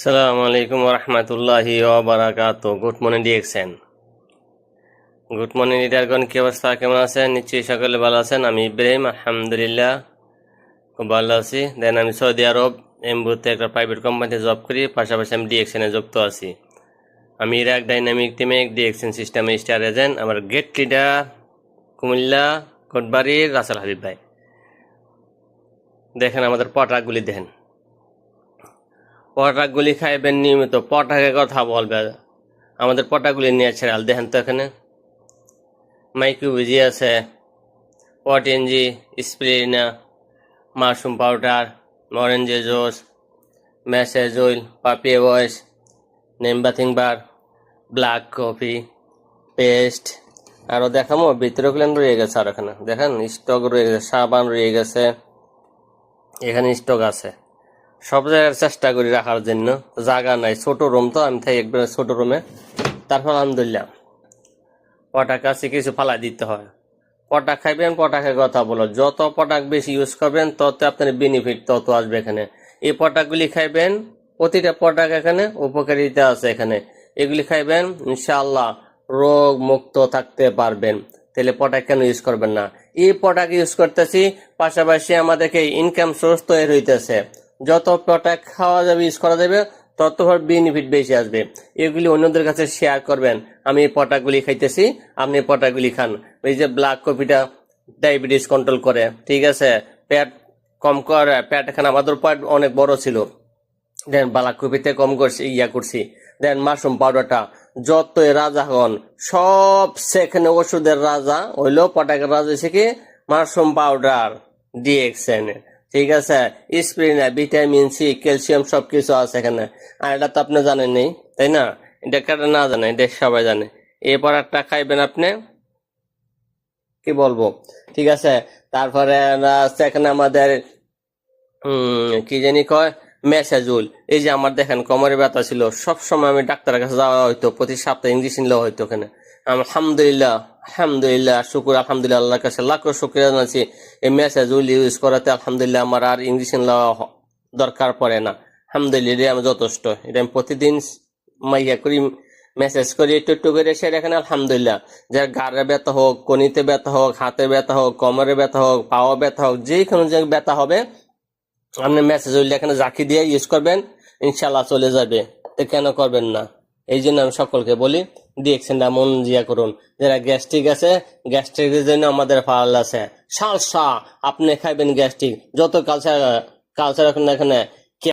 আসসালামু আলাইকুম রহমতুল্লাহি ওয়া good morning DXN. Good morning লিডারগণ, কি অবস্থা, কেমন আছেন? নিশ্চয়ই সকলে ভালো আছেন। আমি ইব্রাহিম, আলহামদুলিল্লাহ খুব ভালো আছি। আমি সৌদি আরব এমবুতে একটা প্রাইভেট কোম্পানিতে জব করি, পাশাপাশি আমি ডিএক্সএনে যুক্ত আছি। আমি ইরাক ডাইনামিক টিমে ডিএক্সএন সিস্টেমে স্টার এজেন্ট। আমার গেট লিডার কুমিল্লা কোটবাড়ির রাসেল হাবিব ভাই। দেখেন আমাদের পটাকগুলি, দেখেন পটাকগুলি খাইবেন নিয়মিত। পটাকের কথা বলবে, আমাদের পটাকগুলি ন্যাচারাল। দেখেন তো এখানে মাইক্রোবিজি আছে, Potenzhi, spirulina, mushroom powder, orange juice, massage oil, papaya wash, neem bathing bar, black coffee, paste. আরও দেখামো ভিতরে ক্লেন রয়ে গেছে। আর এখানে দেখেন স্টক রয়ে গেছে, সাবান রয়ে গেছে, এখানে স্টক আছে। সব জায়গায় চেষ্টা করি রাখার জন্য, জায়গা নাই, ছোট রুম তো, আমি থাকি একবারে ছোট রুমে। তারপর আলহামদুলিল্লাহ পটাক আছে, কিছু ফালাই দিতে হয়। পটাক খাইবেন, পটাকের কথা বলো। যত পটাক বেশি ইউজ করবেন তত আপনার বেনিফিট তত আসবে। এখানে এই পটাকগুলি খাইবেন, প্রতিটা পটাক এখানে উপকারিতা আছে। এখানে এগুলি খাইবেন, ইনশাআল্লাহ রোগ মুক্ত থাকতে পারবেন। তাহলে পটাক কেন ইউজ করবেন না? এই পটাক ইউজ করতেছি, পাশাপাশি আমাদেরকে ইনকাম সোর্স তৈরি হইতেছে। যত পটাক খাওয়া যাবে, ইউজ করা যাবে, তত বেনিফিট বেশি আসবে। এগুলি অন্যদের কাছে শেয়ার করবেন। আমি এই পটাকগুলি খাইতেছি, আপনি পটাকগুলি খান। এই যে ব্ল্যাক কফিটা ডায়াবেটিস কন্ট্রোল করে, ঠিক আছে, পেট কম করে। পেট এখানে আমাদের পেট অনেক বড় ছিল, দেন ব্ল্যাক কফিতে কম করছি, করছি। দেন মাশরুম পাউডারটা, যত রাজা হন সব সেখানে ওষুধের রাজা হইলো, পটাকের রাজা হয়েছে কি মাশরুম পাউডার ডিএক্সএন, ঠিক আছে। স্প্রিনা, ভিটামিন সি, ক্যালসিয়াম সবকিছু আছে এখানে। আর এটা তো আপনি জানেন নেই, তাই না? এটা কেটে না জানে, এটা সবাই জানে। এই প্রোডাক্টটা খাইবেন আপনি, কি বলবো, ঠিক আছে। তারপরে এখানে আমাদের কি জানি কয়, মেসাজুল। এই যে আমার দেখেন কোমরে ব্যথা ছিল, সব সময় আমি ডাক্তারের কাছে যাওয়া হইতো, প্রতি সপ্তাহে ইঞ্জেকশন নেওয়া হইতো। ওখানে আলহামদুলিল্লাহ, আলহামদুলিল্লাহ, শুকুর, আলহামদুলিল্লাহ, আল্লাহর কাছে লাখ শুক্রিয়া জানাচ্ছি। এই মেসাজুল ইউজ করাতে আলহামদুলিল্লাহ আমার আর ইঞ্জেকশন নেওয়া দরকার পড়ে না। আলহামদুলিল্লাহ, আমি যথেষ্ট। এটা আমি প্রতিদিন মাইয়া করি, মেসেজ করি একটু একটু করে। সে দেখেন আলহামদুলিল্লাহ, যার গাড়ে ব্যথা হোক, কনিতে ব্যথা হোক, হাতে ব্যথা হোক, কোমরে ব্যথা হোক, পাওয়া ব্যথা হোক, যে কোনো জায়গায় ব্যথা হবে, আপনি মেসেজ হইলে এখানে জাকি দিয়ে ইউজ করবেন, ইনশাল্লাহ চলে যাবে। তো কেন করবেন না? এই জন্য আমি সকলকে বলি, ডিএক্সএনটা মন জিয়া করুন। যারা গ্যাস্ট্রিক আছে, গ্যাস্ট্রিকের জন্য আমাদের ফাল আছে সালসা, আপনি খাইবেন গ্যাস্ট্রিক। যত কালচার কালচার এখানে